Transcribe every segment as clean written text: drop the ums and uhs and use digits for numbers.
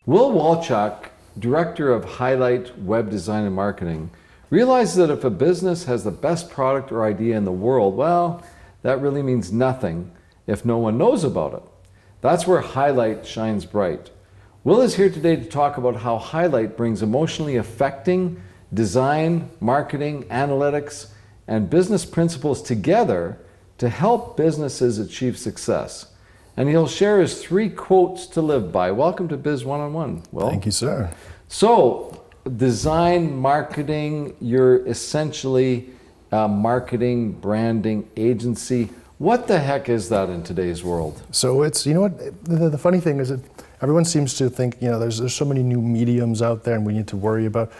Will Walczak, director of Hiilite Web Design and Marketing, realizes that if a business has the best product or idea in the world, well, that really means nothing if no one knows about it. That's where Hiilite shines bright. Will is here today to talk about how Hiilite brings emotionally affecting design, marketing, analytics, and business principles together to help businesses achieve success. And he'll share his 3 quotes to live by. Welcome to Biz One-on-One, Will. Thank you, sir. So, design, marketing, you're essentially a marketing, branding agency. What the heck is that in today's world? So it's, you know what, the funny thing is that everyone seems to think, you know, there's so many new mediums out there and we need to worry about.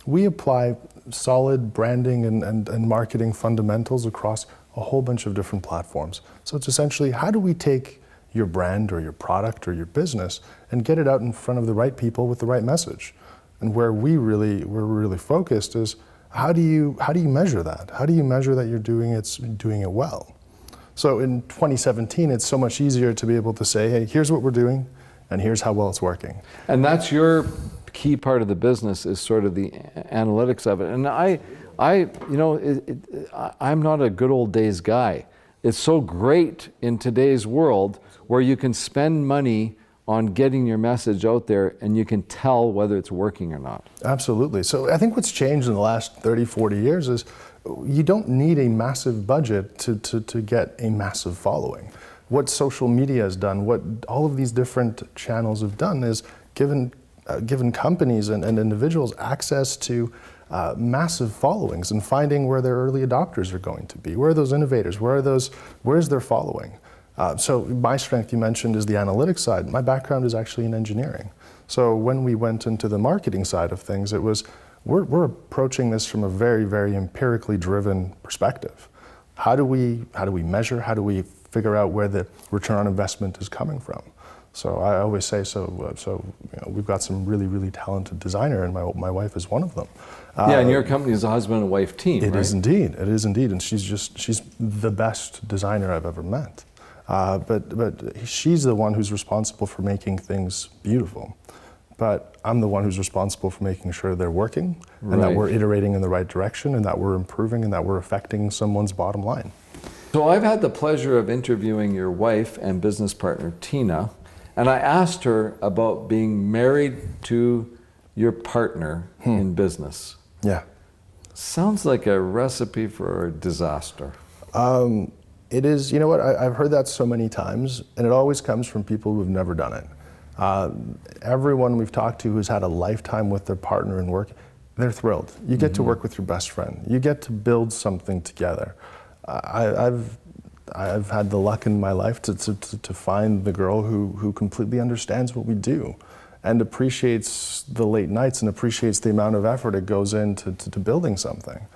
We apply solid branding and marketing fundamentals across a whole bunch of different platforms. So it's essentially, how do we take your brand or your product or your business and get it out in front of the right people with the right message? And where we're really focused is, how do you measure that? How do you measure that you're doing it well? So in 2017, it's so much easier to be able to say, hey, here's what we're doing, and here's how well it's working. And that's your key part of the business, is sort of the analytics of it. And I'm not a good old days guy. It's so great in today's world where you can spend money on getting your message out there and you can tell whether it's working or not. Absolutely. So I think what's changed in the last 30, 40 years is you don't need a massive budget to get a massive following. What social media has done, what all of these different channels have done, is given companies and individuals access to massive followings, and finding where their early adopters are going to be. Where are those innovators? Where's their following? So my strength, you mentioned, is the analytics side. My background is actually in engineering. So when we went into the marketing side of things, it was, we're approaching this from a very, very empirically driven perspective. How do we measure? How do we figure out where the return on investment is coming from? So I always say, we've got some really, really talented designer, and my wife is one of them. Yeah, and your company is a husband and wife team, right? It is indeed, and she's the best designer I've ever met. But she's the one who's responsible for making things beautiful. But I'm the one who's responsible for making sure they're working, and that we're iterating in the right direction, and that we're improving, and that we're affecting someone's bottom line. So I've had the pleasure of interviewing your wife and business partner, Tina, and I asked her about being married to your partner in business. Yeah. Sounds like a recipe for a disaster. It is, you know what, I've heard that so many times, and it always comes from people who've never done it. Everyone we've talked to who's had a lifetime with their partner in work, they're thrilled. You get to work with your best friend. You get to build something together. I've had the luck in my life to find the girl who completely understands what we do and appreciates the late nights and appreciates the amount of effort it goes into building something.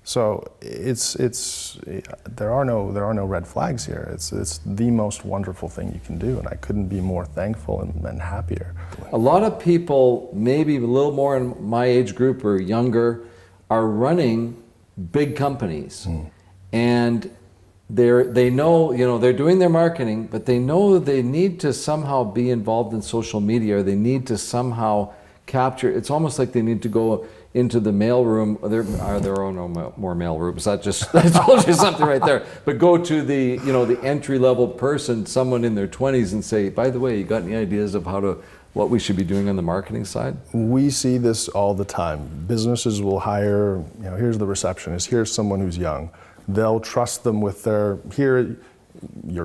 So there are no red flags here. It's the most wonderful thing you can do, and I couldn't be more thankful and happier. A lot of people, maybe a little more in my age group or younger, are running big companies, and they know, you know, they're doing their marketing, but they know they need to somehow be involved in social media, or they need to somehow capture. It's almost like they need to go into the mailroom. There are no more mail rooms. That just I told you something right there. But go to the entry level person, someone in their 20s, and say, by the way, you got any ideas of what we should be doing on the marketing side? We see this all the time. Businesses will hire, here's the receptionist, here's someone who's young. They'll trust them with you're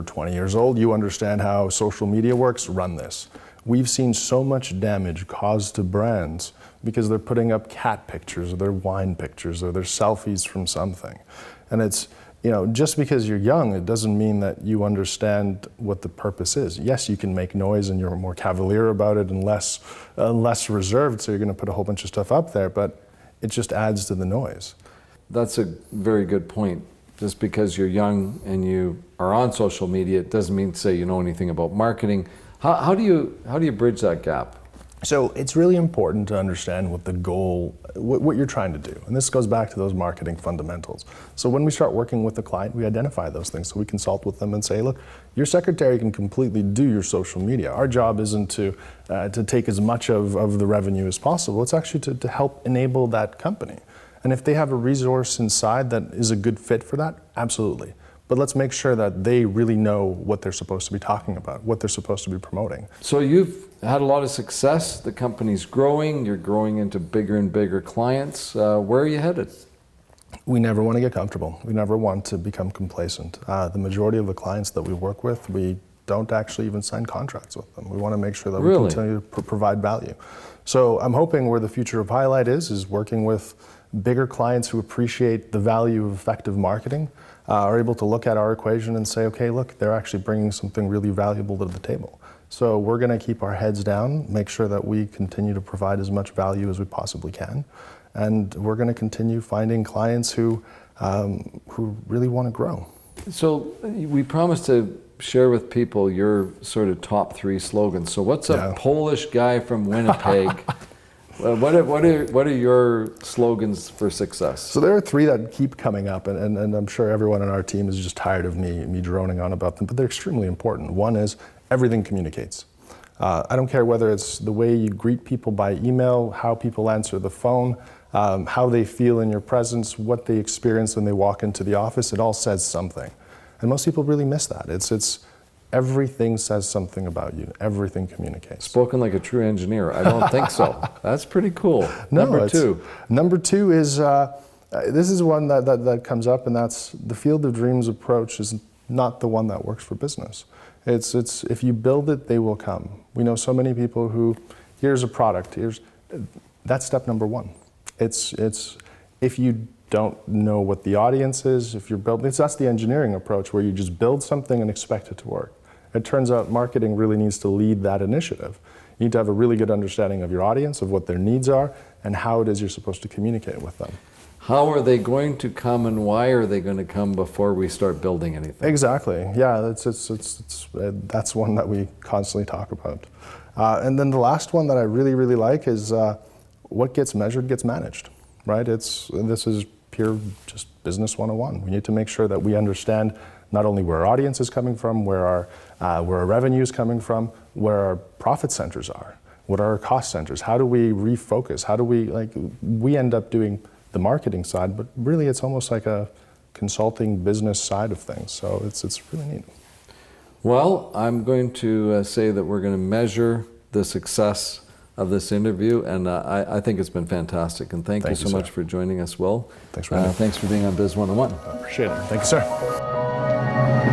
20 years old, you understand how social media works, run this. We've seen so much damage caused to brands because they're putting up cat pictures or their wine pictures or their selfies from something. And it's, just because you're young, it doesn't mean that you understand what the purpose is. Yes, you can make noise and you're more cavalier about it and less reserved, so you're going to put a whole bunch of stuff up there, but it just adds to the noise. That's a very good point. Just because you're young and you are on social media, it doesn't mean to say you know anything about marketing. How do you bridge that gap? So it's really important to understand what the goal, what you're trying to do. And this goes back to those marketing fundamentals. So when we start working with the client, we identify those things. So we consult with them and say, look, your secretary can completely do your social media. Our job isn't to take as much of the revenue as possible. It's actually to help enable that company. And if they have a resource inside that is a good fit for that, absolutely. But let's make sure that they really know what they're supposed to be talking about, what they're supposed to be promoting. So you've had a lot of success. The company's growing. You're growing into bigger and bigger clients. Where are you headed? We never want to get comfortable. We never want to become complacent. The majority of the clients that we work with, we don't actually even sign contracts with them. We want to make sure that we continue to provide value. So I'm hoping where the future of Hiilite is working with bigger clients who appreciate the value of effective marketing, are able to look at our equation and say, okay, look, they're actually bringing something really valuable to the table. So we're going to keep our heads down, make sure that we continue to provide as much value as we possibly can, and we're going to continue finding clients who really want to grow. So we promised to share with people your sort of top 3 slogans. So what's a Polish guy from Winnipeg? What are your slogans for success? So there are 3 that keep coming up, and I'm sure everyone on our team is just tired of me droning on about them, but they're extremely important. One is everything communicates. I don't care whether it's the way you greet people by email, how people answer the phone, how they feel in your presence, what they experience when they walk into the office. It all says something. And most people really miss that. It's everything says something about you. Everything communicates. Spoken like a true engineer. I don't think so. That's pretty cool. Number 2. Number 2 is, this is one that comes up, and that's the field of dreams approach is not the one that works for business. It's if you build it, they will come. We know so many people who, here's a product, that's step number 1. It's if you don't know what the audience is, if you're building, that's the engineering approach where you just build something and expect it to work. It turns out marketing really needs to lead that initiative. You need to have a really good understanding of your audience, of what their needs are, and how it is you're supposed to communicate with them. How are they going to come and why are they going to come before we start building anything? Exactly. Yeah, that's one that we constantly talk about. And then the last one that I really, really like is what gets measured gets managed, right? This is pure just business 101. We need to make sure that we understand not only where our audience is coming from, where our revenue is coming from, where our profit centers are, what are our cost centers, how do we refocus, how do we end up doing the marketing side, but really it's almost like a consulting business side of things. So it's really neat. Well, I'm going to say that we're going to measure the success of this interview, and I think it's been fantastic. And thank you so much for joining us, Will. Thanks for having me. Thanks for being on Biz 101. I appreciate it. Thank you, sir.